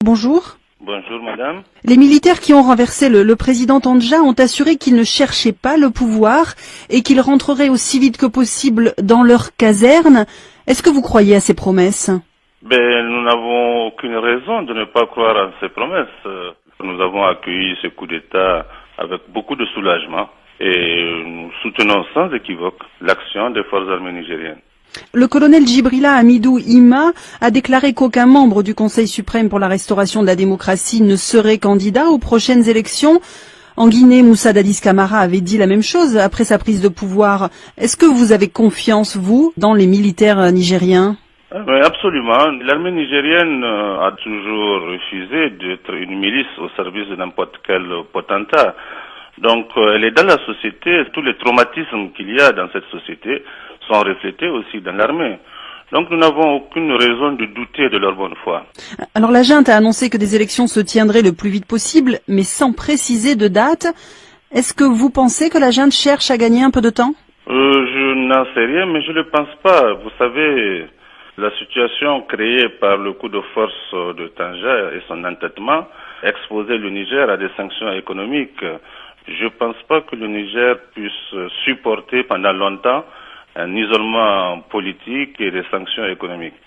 Bonjour. Bonjour madame. Les militaires qui ont renversé le président Tandja ont assuré qu'ils ne cherchaient pas le pouvoir et qu'ils rentreraient aussi vite que possible dans leur caserne. Est-ce que vous croyez à ces promesses? Nous n'avons aucune raison de ne pas croire à ces promesses. Nous avons accueilli ce coup d'État avec beaucoup de soulagement et nous soutenons sans équivoque l'action des forces armées nigériennes. Le colonel Djibrila Hamidou Ima a déclaré qu'aucun membre du Conseil suprême pour la restauration de la démocratie ne serait candidat aux prochaines élections. En Guinée, Moussa Dadis Camara avait dit la même chose après sa prise de pouvoir. Est-ce que vous avez confiance, vous, dans les militaires nigériens? Absolument. L'armée nigérienne a toujours refusé d'être une milice au service de n'importe quel potentat. Donc, elle est dans la société. Tous les traumatismes qu'il y a dans cette société sont reflétés aussi dans l'armée. Donc, nous n'avons aucune raison de douter de leur bonne foi. Alors, la junte a annoncé que des élections se tiendraient le plus vite possible, mais sans préciser de date. Est-ce que vous pensez que la junte cherche à gagner un peu de temps? Je n'en sais rien, mais je ne le pense pas. Vous savez, la situation créée par le coup de force de Tandja et son entêtement exposait le Niger à des sanctions économiques. Je ne pense pas que le Niger puisse supporter pendant longtemps un isolement politique et des sanctions économiques.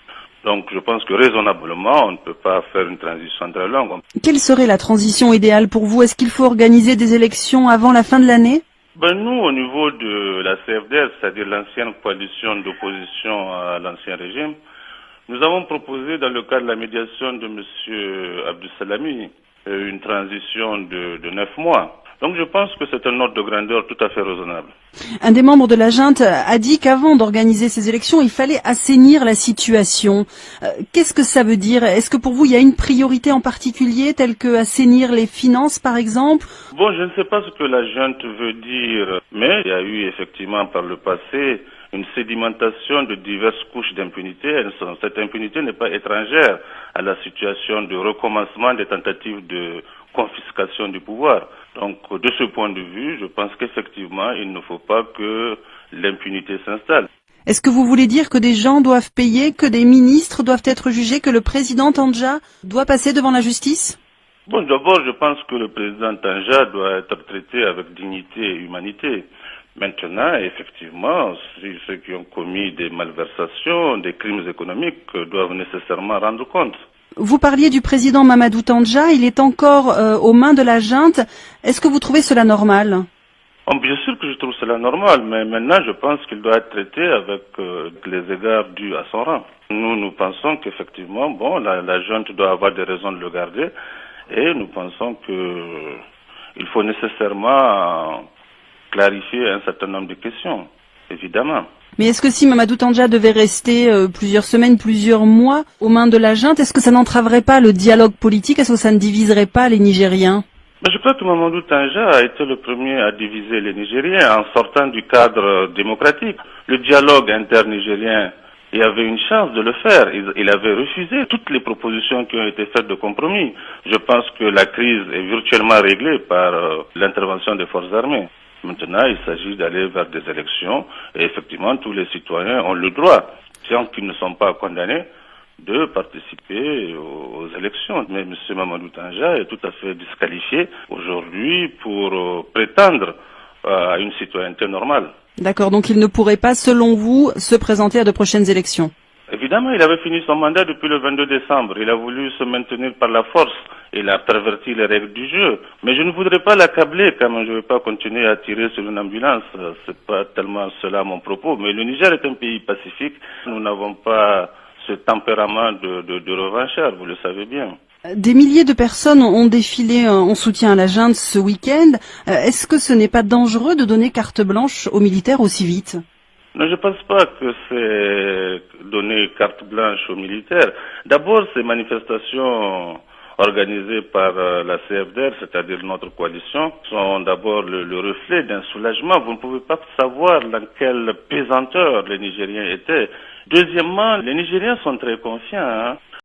Donc je pense que raisonnablement, on ne peut pas faire une transition très longue. Quelle serait la transition idéale pour vous? Est-ce qu'il faut organiser des élections avant la fin de l'année? Nous, au niveau de la CFDR, c'est-à-dire l'ancienne coalition d'opposition à l'ancien régime, nous avons proposé dans le cadre de la médiation de M. Abdou Salami une transition de 9 mois. Donc je pense que c'est un ordre de grandeur tout à fait raisonnable. Un des membres de la junte a dit qu'avant d'organiser ces élections, il fallait assainir la situation. Qu'est-ce que ça veut dire? Est-ce que pour vous, il y a une priorité en particulier, telle que assainir les finances, par exemple? Je ne sais pas ce que la junte veut dire, mais il y a eu effectivement par le passé une sédimentation de diverses couches d'impunité. Cette impunité n'est pas étrangère à la situation de recommencement des tentatives de confiscation du pouvoir. Donc, de ce point de vue, je pense qu'effectivement, il ne faut pas que l'impunité s'installe. Est-ce que vous voulez dire que des gens doivent payer, que des ministres doivent être jugés, que le président Tandja doit passer devant la justice? D'abord, je pense que le président Tandja doit être traité avec dignité et humanité. Maintenant, effectivement, ceux qui ont commis des malversations, des crimes économiques, doivent nécessairement rendre compte. Vous parliez du président Mamadou Tandja, il est encore aux mains de la junte. Est-ce que vous trouvez cela normal? Bien sûr que je trouve cela normal, mais maintenant je pense qu'il doit être traité avec les égards dus à son rang. Nous pensons qu'effectivement, la junte doit avoir des raisons de le garder, et nous pensons qu'il faut nécessairement clarifier un certain nombre de questions, évidemment. Mais est-ce que si Mamadou Tandja devait rester plusieurs semaines, plusieurs mois aux mains de la junte, est-ce que ça n'entraverait pas le dialogue politique? Est-ce que ça ne diviserait pas les Nigériens? Je crois que Mamadou Tandja a été le premier à diviser les Nigériens en sortant du cadre démocratique. Le dialogue internigérien, il avait une chance de le faire. Il avait refusé toutes les propositions qui ont été faites de compromis. Je pense que la crise est virtuellement réglée par l'intervention des forces armées. Maintenant, il s'agit d'aller vers des élections et effectivement, tous les citoyens ont le droit, tant qu'ils ne sont pas condamnés, de participer aux élections. Mais M. Mamadou Tandja est tout à fait disqualifié aujourd'hui pour prétendre à une citoyenneté normale. D'accord, donc il ne pourrait pas, selon vous, se présenter à de prochaines élections? Évidemment, il avait fini son mandat depuis le 22 décembre. Il a voulu se maintenir par la force. Il a perverti les règles du jeu. Mais je ne voudrais pas l'accabler quand même. Je ne vais pas continuer à tirer sur une ambulance. C'est pas tellement cela mon propos. Mais le Niger est un pays pacifique. Nous n'avons pas ce tempérament de revanchard, vous le savez bien. Des milliers de personnes ont défilé en soutien à la junte ce week-end. Est-ce que ce n'est pas dangereux de donner carte blanche aux militaires aussi vite? Non, je ne pense pas que c'est donner carte blanche aux militaires. D'abord, ces manifestations organisées par la CFDR, c'est-à-dire notre coalition, sont d'abord le reflet d'un soulagement. Vous ne pouvez pas savoir dans quelle pesanteur les Nigériens étaient. Deuxièmement, les Nigériens sont très confiants.